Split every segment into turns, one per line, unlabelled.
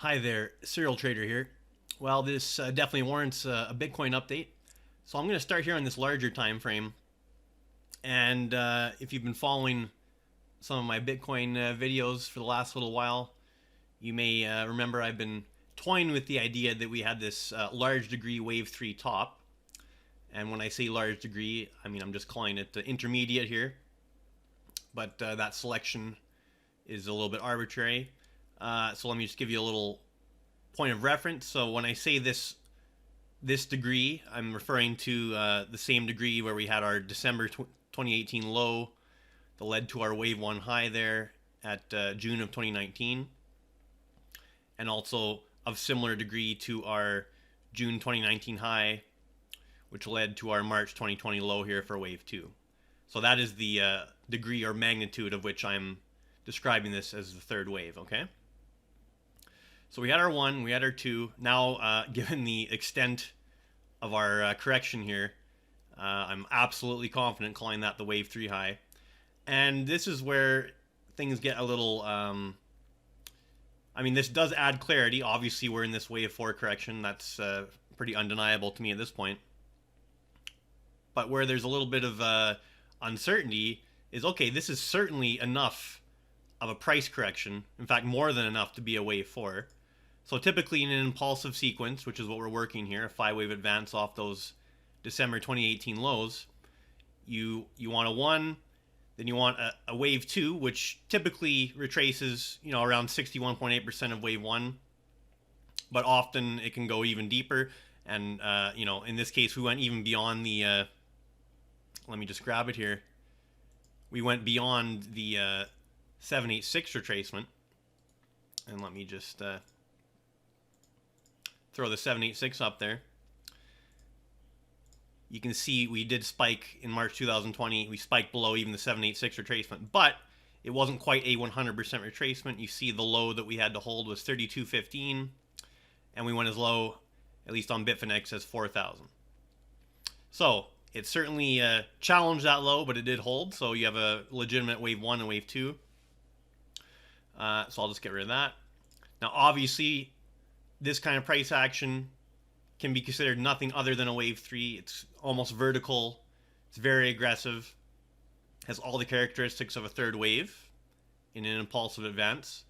Hi there, Serial Trader here. Well, this definitely warrants a Bitcoin update. So I'm going to start here on this larger time frame. And if you've been following some of my Bitcoin videos for the last little while, you may remember I've been toying with the idea that we had this large degree wave 3 top. And when I say large degree, I mean I'm just calling it intermediate here. But that selection is a little bit arbitrary. So let me just give you a little point of reference. So when I say this degree, I'm referring to the same degree where we had our December 2018 low that led to our wave 1 high there at June of 2019, and also of similar degree to our June 2019 high, which led to our March 2020 low here for wave 2. So that is the degree or magnitude of which I'm describing this as the third wave, okay? So we had our 1, we had our 2. Now, given the extent of our correction here, I'm absolutely confident calling that the wave 3 high. And this is where things get a little... I mean, this does add clarity. Obviously, we're in this wave 4 correction. That's pretty undeniable to me at this point. But where there's a little bit of uncertainty is, okay, this is certainly enough of a price correction. In fact, more than enough to be a wave 4. So typically in an impulsive sequence, which is what we're working here, a 5-wave advance off those December 2018 lows, you want a 1, then you want a wave 2, which typically retraces, around 61.8% of wave 1, but often it can go even deeper. And in this case, we went even beyond the. Let me just grab it here. We went beyond the 786 retracement, and let me just throw the 786 up there. You can see we did spike in March 2020. We spiked below even the 786 retracement, but it wasn't quite a 100% retracement. You see the low that we had to hold was 32.15, and we went as low, at least on Bitfinex, as 4,000. So it certainly challenged that low, but it did hold. So you have a legitimate wave 1 and wave 2. So I'll just get rid of that. Now, obviously, this kind of price action can be considered nothing other than a wave 3. It's almost vertical. It's very aggressive. Has all the characteristics of a third wave in an impulsive advance.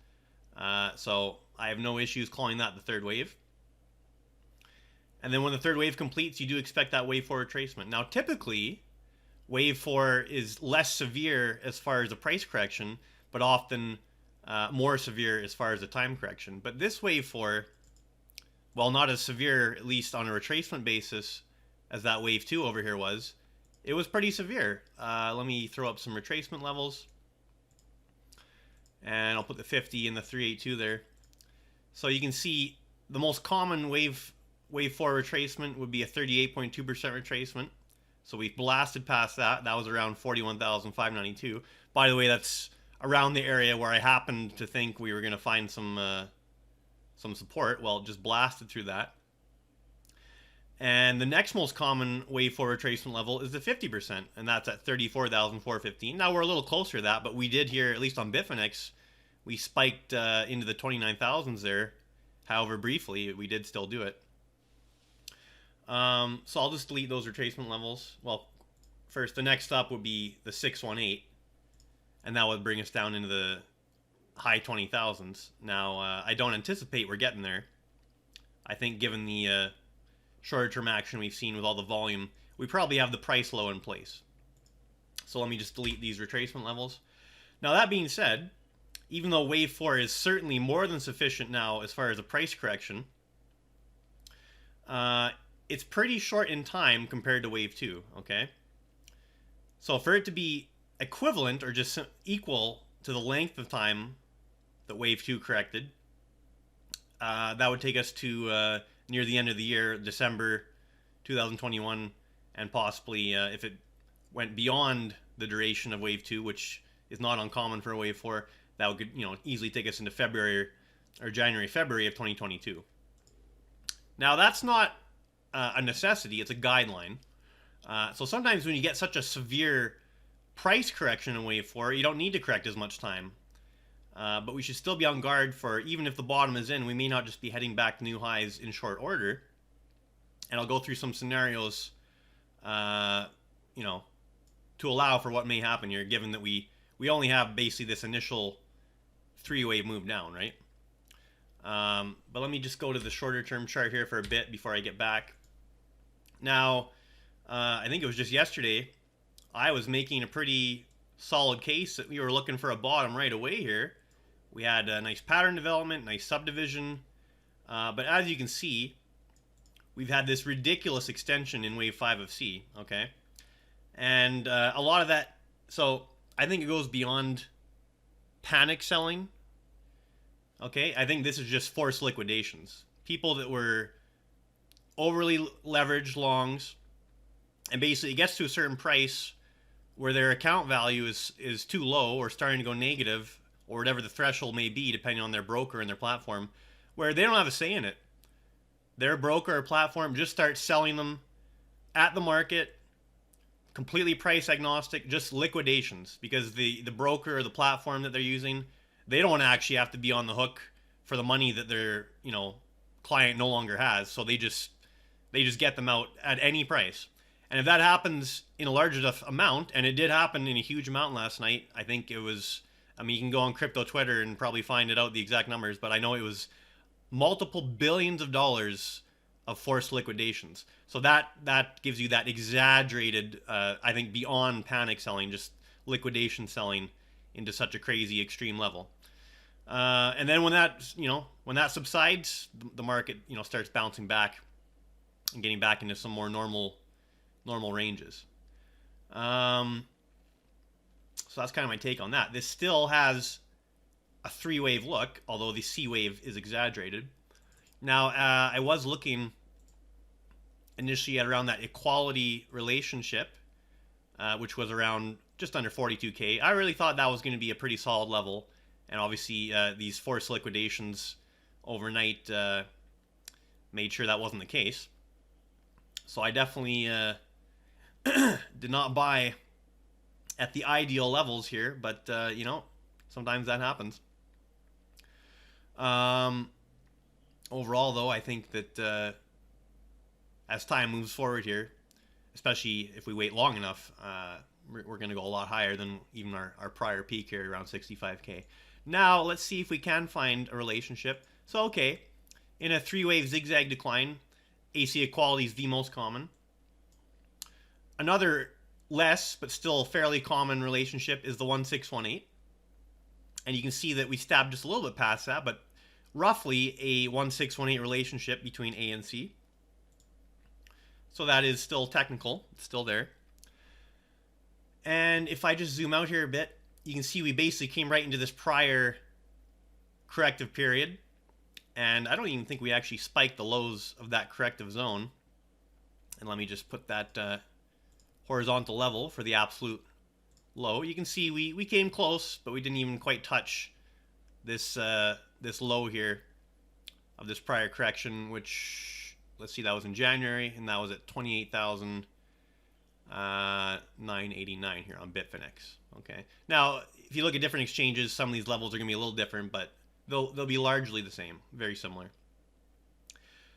So I have no issues calling that the third wave. And then when the third wave completes, you do expect that wave 4 retracement. Now, typically, wave 4 is less severe as far as the price correction, but often more severe as far as the time correction. But this wave 4, while not as severe, at least on a retracement basis, as that wave 2 over here was, it was pretty severe. Let me throw up some retracement levels. And I'll put the 50 and the 382 there. So you can see the most common wave 4 retracement would be a 38.2% retracement. So we blasted past that. That was around 41,592. By the way, that's around the area where I happened to think we were going to find some support. Well, just blasted through that. And the next most common wave 4 retracement level is the 50%, and that's at 34,415. Now we're a little closer to that, but we did here, at least on Bitfinex, we spiked into the 29,000s there. However, briefly, we did still do it. So I'll just delete those retracement levels. Well, first, the next up would be the 618, and that would bring us down into the high 20,000s. Now, I don't anticipate we're getting there. I think given the shorter term action we've seen with all the volume, we probably have the price low in place. So let me just delete these retracement levels. Now, that being said, even though wave 4 is certainly more than sufficient now as far as a price correction, it's pretty short in time compared to wave 2, okay? So for it to be equivalent or just equal to the length of time that wave 2 corrected, that would take us to near the end of the year, December 2021, and possibly if it went beyond the duration of wave 2, which is not uncommon for a wave 4, that would easily take us into February or January, February of 2022. Now, that's not a necessity, it's a guideline. So sometimes when you get such a severe price correction in wave 4, you don't need to correct as much time. But we should still be on guard for, even if the bottom is in, we may not just be heading back to new highs in short order. And I'll go through some scenarios, you know, to allow for what may happen here, given that we only have basically this initial three-wave move down, right? But let me just go to the shorter term chart here for a bit before I get back. Now, I think it was just yesterday, I was making a pretty solid case that we were looking for a bottom right away here. We had a nice pattern development, nice subdivision. But as you can see, we've had this ridiculous extension in wave 5 of C, okay? And a lot of that, so I think it goes beyond panic selling, okay? I think this is just forced liquidations. People that were overly leveraged longs, and basically it gets to a certain price where their account value is too low or starting to go negative, or whatever the threshold may be, depending on their broker and their platform, where they don't have a say in it. Their broker or platform just starts selling them at the market, completely price agnostic, just liquidations, because the broker or the platform that they're using, they don't want to actually have to be on the hook for the money that their, you know, client no longer has. So they just get them out at any price. And if that happens in a large enough amount, and it did happen in a huge amount last night, I think it was, I mean, you can go on crypto Twitter and probably find it out, the exact numbers, but I know it was multiple billions of dollars of forced liquidations. So that gives you that exaggerated, I think, beyond panic selling, just liquidation selling into such a crazy extreme level. And then when that subsides, the market, you know, starts bouncing back and getting back into some more normal ranges. So that's kind of my take on that. This still has a three-wave look, although the C wave is exaggerated. Now, I was looking initially at around that equality relationship, which was around just under 42K. I really thought that was going to be a pretty solid level, and obviously these forced liquidations overnight made sure that wasn't the case. So I definitely did not buy at the ideal levels here, but you know, sometimes that happens. Overall, though, I think that as time moves forward here, especially if we wait long enough, we're going to go a lot higher than even our prior peak here, around 65K. Now, let's see if we can find a relationship. So, okay, in a three-wave zigzag decline, AC equality is the most common. Another less, but still fairly common relationship is the 1618. And you can see that we stabbed just a little bit past that, but roughly a 1618 relationship between A and C. So that is still technical. It's still there. And if I just zoom out here a bit, you can see we basically came right into this prior corrective period. And I don't even think we actually spiked the lows of that corrective zone. And let me just put that horizontal level for the absolute low. You can see we came close, but we didn't even quite touch this this low here of this prior correction, which, let's see, that was in January, and that was at 28,989 here on Bitfinex. Okay. Now, if you look at different exchanges, some of these levels are going to be a little different, but they'll be largely the same, very similar.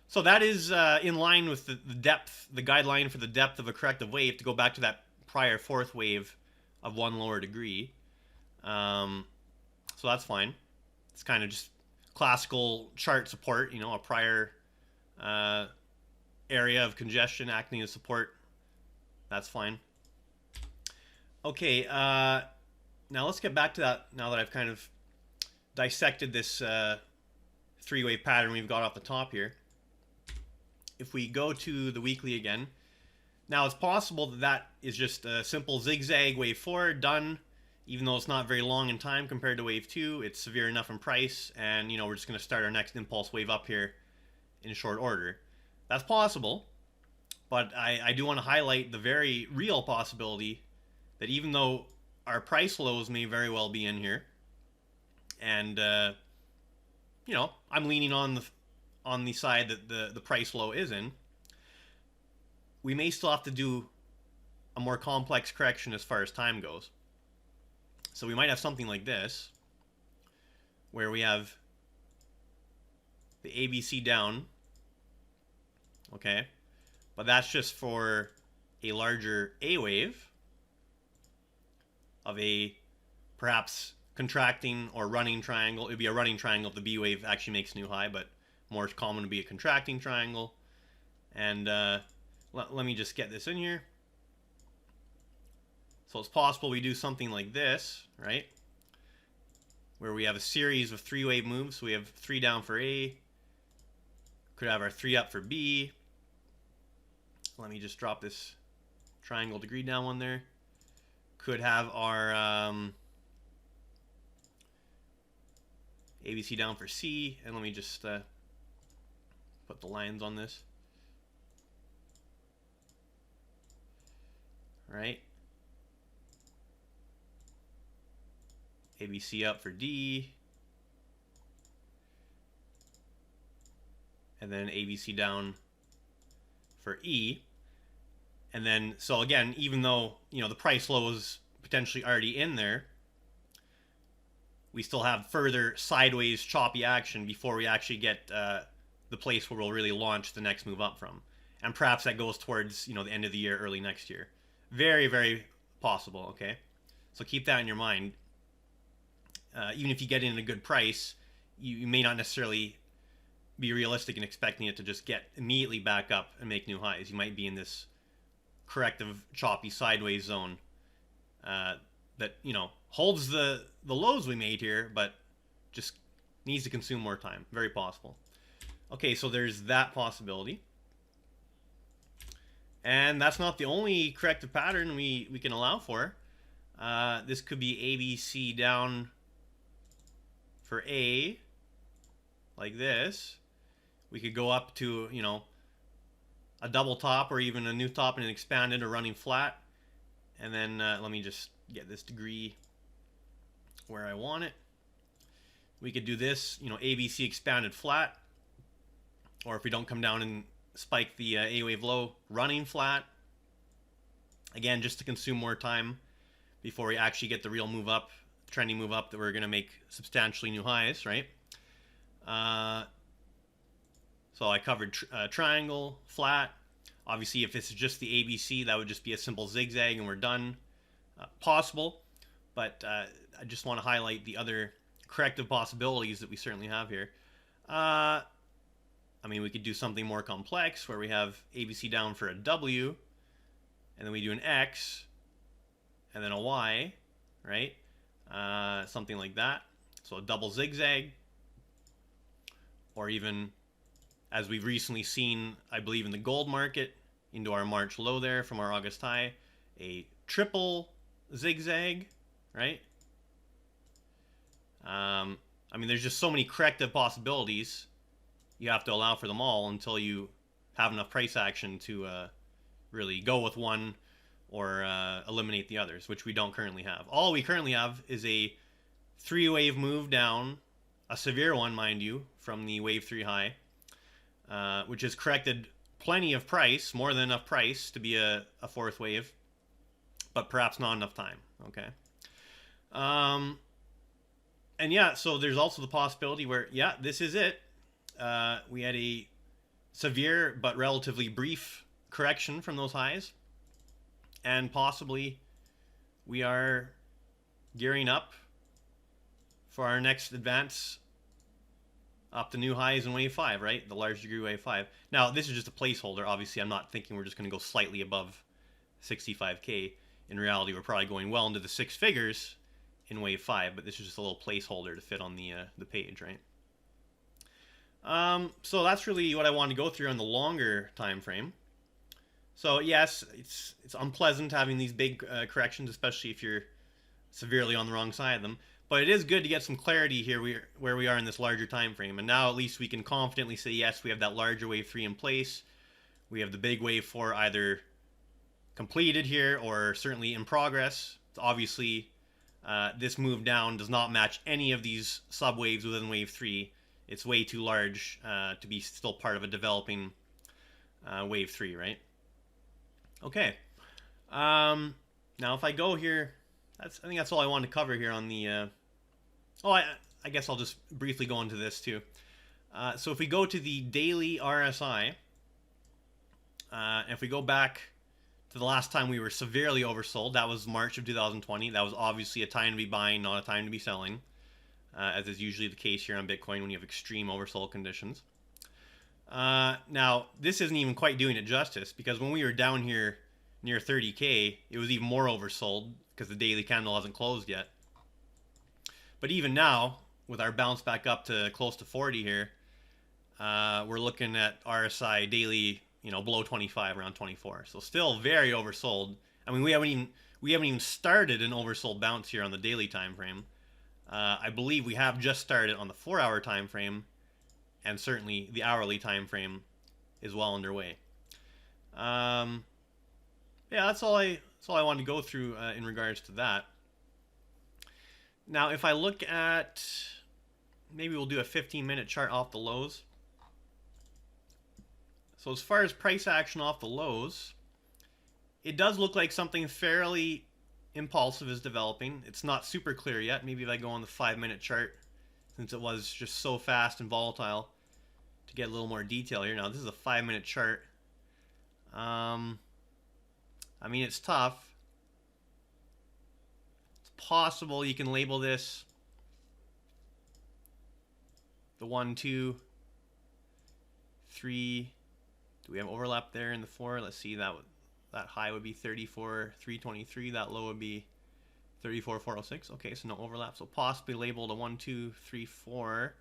So that is in line with the depth, the guideline for the depth of a corrective wave, to go back to that prior fourth wave of one lower degree. So that's fine. It's kind of just classical chart support, you know, a prior area of congestion acting as support. That's fine. Okay, now let's get back to that now that I've kind of dissected this three-wave pattern we've got off the top here. If we go to the weekly again, now it's possible that that is just a simple zigzag wave 4 done, even though it's not very long in time compared to wave 2. It's severe enough in price, and you know, we're just going to start our next impulse wave up here in short order. That's possible, but I do want to highlight the very real possibility that even though our price lows may very well be in here, and you know, I'm leaning on the side that the price low is in, we may still have to do a more complex correction as far as time goes. So we might have something like this, where we have the ABC down, okay, but that's just for a larger A wave of a perhaps contracting or running triangle. It would be a running triangle if the B wave actually makes a new high, but more common to be a contracting triangle. And let me just get this in here. So it's possible we do something like this, right? Where we have a series of 3 wave moves. So we have 3 down for A. Could have our 3 up for B. Let me just drop this triangle degree down one there. Could have our ABC down for C. And let me just put the lines on this. Right? ABC up for D. And then ABC down for E. And then, so again, even though, you know, the price low is potentially already in there, we still have further sideways choppy action before we actually get the place where we'll really launch the next move up from. And perhaps that goes towards, you know, the end of the year, early next year. Very, very possible, okay? So keep that in your mind. Even if you get in at a good price, you may not necessarily be realistic in expecting it to just get immediately back up and make new highs. You might be in this corrective, choppy, sideways zone that, you know, holds the lows we made here, but just needs to consume more time. Very possible. Okay, so there's that possibility. And that's not the only corrective pattern we can allow for. This could be ABC down for A, like this. We could go up to, you know, a double top or even a new top and an expanded or running flat. And then let me just get this degree where I want it. We could do this, you know, ABC expanded flat. Or if we don't come down and spike the A wave low, running flat. Again, just to consume more time before we actually get the real move up, trending move up that we're going to make substantially new highs, right? So I covered triangle, flat. Obviously, if this is just the ABC, that would just be a simple zigzag and we're done. Possible, but I just want to highlight the other corrective possibilities that we certainly have here. I mean, we could do something more complex where we have ABC down for a W, and then we do an X, and then a Y, right? Something like that. So a double zigzag, or even, as we've recently seen, I believe in the gold market, into our March low there from our August high, a triple zigzag, right? I mean, there's just so many corrective possibilities. You have to allow for them all until you have enough price action to really go with one or eliminate the others, which we don't currently have. All we currently have is a 3-wave move down, a severe one, mind you, from the wave 3 high, which has corrected plenty of price, more than enough price to be a 4th wave, but perhaps not enough time, okay? And yeah, so there's also the possibility where, yeah, this is it. We had a severe but relatively brief correction from those highs, and possibly we are gearing up for our next advance up to new highs in wave 5, right? The large degree wave 5. Now, this is just a placeholder. Obviously, I'm not thinking we're just going to go slightly above 65K. In reality, we're probably going well into the 6 figures in wave 5, but this is just a little placeholder to fit on the page, right? So that's really what I wanted to go through on the longer time frame. So yes, it's unpleasant having these big corrections, especially if you're severely on the wrong side of them. But it is good to get some clarity here where we are in this larger time frame. And now at least we can confidently say, yes, we have that larger wave 3 in place. We have the big wave 4 either completed here or certainly in progress. Obviously, this move down does not match any of these subwaves within wave 3. It's way too large to be still part of a developing wave 3, right? Okay. Now, if I go here, I think that's all I wanted to cover here on the... I I guess I'll just briefly go into this too. So if we go to the daily RSI, if we go back to the last time we were severely oversold, that was March of 2020. That was obviously a time to be buying, not a time to be selling, as is usually the case here on Bitcoin when you have extreme oversold conditions. Now, this isn't even quite doing it justice, because when we were down here near 30K, it was even more oversold because the daily candle hasn't closed yet. But even now, with our bounce back up to close to 40 here, we're looking at RSI daily, below 25, around 24. So still very oversold. I mean, we haven't even started an oversold bounce here on the daily time frame. I believe we have just started on the 4-hour time frame, and certainly the hourly time frame is well underway. Yeah, that's all I wanted to go through in regards to that. Now, if I look at, maybe we'll do a 15-minute chart off the lows. So as far as price action off the lows, it does look like something fairly impulsive is developing. It's not super clear yet. Maybe if I go on the 5-minute chart, since it was just so fast and volatile, to get a little more detail here. Now, this is a 5-minute chart. I mean, it's tough. It's possible you can label this the 1, 2, 3. Do we have overlap there in the 4? Let's see, that high would be 34,323. That low would be 34,406. Okay, so no overlap. So possibly labeled a 1, 2, 3, 4.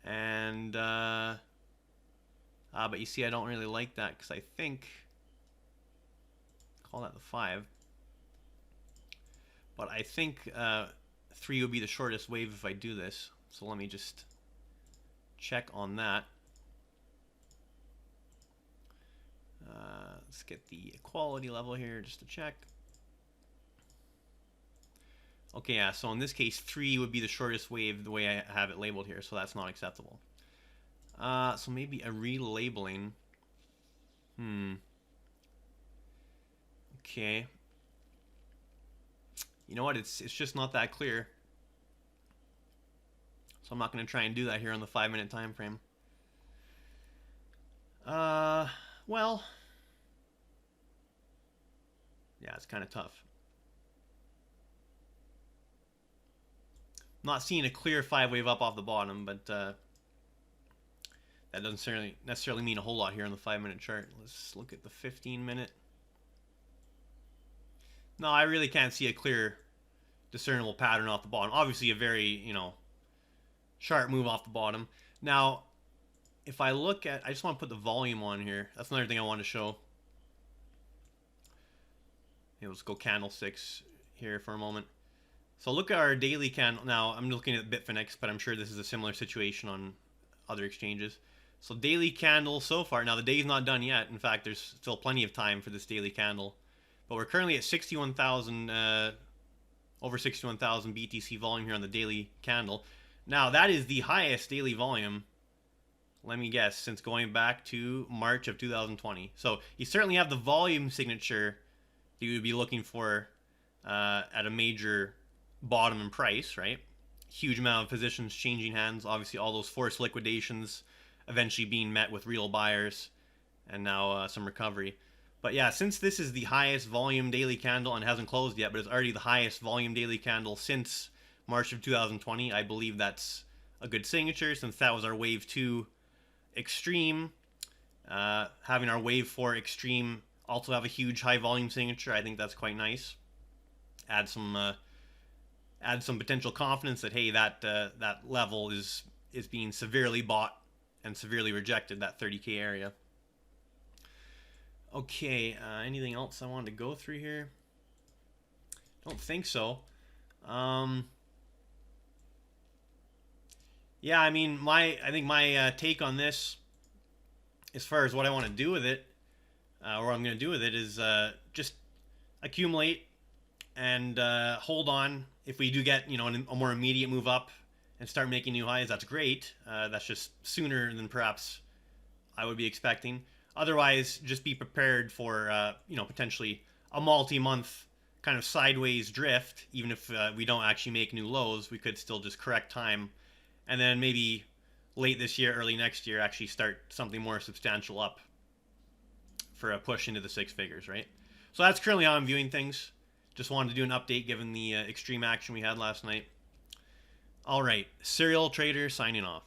And but you see, I don't really like that, because I think, call that the 5. But I think 3 would be the shortest wave if I do this. So let me just check on that. Let's get the equality level here just to check. Okay, yeah, so in this case, 3 would be the shortest wave the way I have it labeled here, so that's not acceptable. So maybe a relabeling. Okay. You know what? It's just not that clear. So I'm not going to try and do that here on the 5-minute time frame. Well, yeah, it's kind of tough. I'm not seeing a clear 5-wave up off the bottom, but that doesn't necessarily mean a whole lot here on the 5-minute chart. Let's look at the 15-minute. No, I really can't see a clear, discernible pattern off the bottom. Obviously, a very, sharp move off the bottom. Now, if I look at, I just want to put the volume on here. That's another thing I want to show. Let's go candlesticks here for a moment. So look at our daily candle. Now, I'm looking at Bitfinex, but I'm sure this is a similar situation on other exchanges. So daily candle so far. Now, the day's not done yet. In fact, there's still plenty of time for this daily candle. But we're currently at 61,000, over 61,000 BTC volume here on the daily candle. Now, that is the highest daily volume, let me guess, since going back to March of 2020. So you certainly have the volume signature that you would be looking for at a major bottom in price, right? Huge amount of positions changing hands. Obviously, all those forced liquidations eventually being met with real buyers, and now some recovery. But yeah, since this is the highest volume daily candle and hasn't closed yet, but it's already the highest volume daily candle since March of 2020, I believe that's a good signature, since that was our wave 2 extreme. Having our wave 4 extreme also have a huge high volume signature, I think that's quite nice. Add some potential confidence that, hey, that level is being severely bought and severely rejected, that 30K area. Okay, anything else I wanted to go through here? Don't think so. Yeah, I mean, I think my take on this, as far as what I want to do with it, or what I'm going to do with it, is just accumulate and hold on. If we do get, a more immediate move up and start making new highs, that's great. That's just sooner than perhaps I would be expecting. Otherwise, just be prepared for, potentially a multi-month kind of sideways drift, even if we don't actually make new lows, we could still just correct time, and then maybe late this year, early next year, actually start something more substantial up for a push into the six figures, right? So that's currently how I'm viewing things. Just wanted to do an update given the extreme action we had last night. All right, Serial Trader signing off.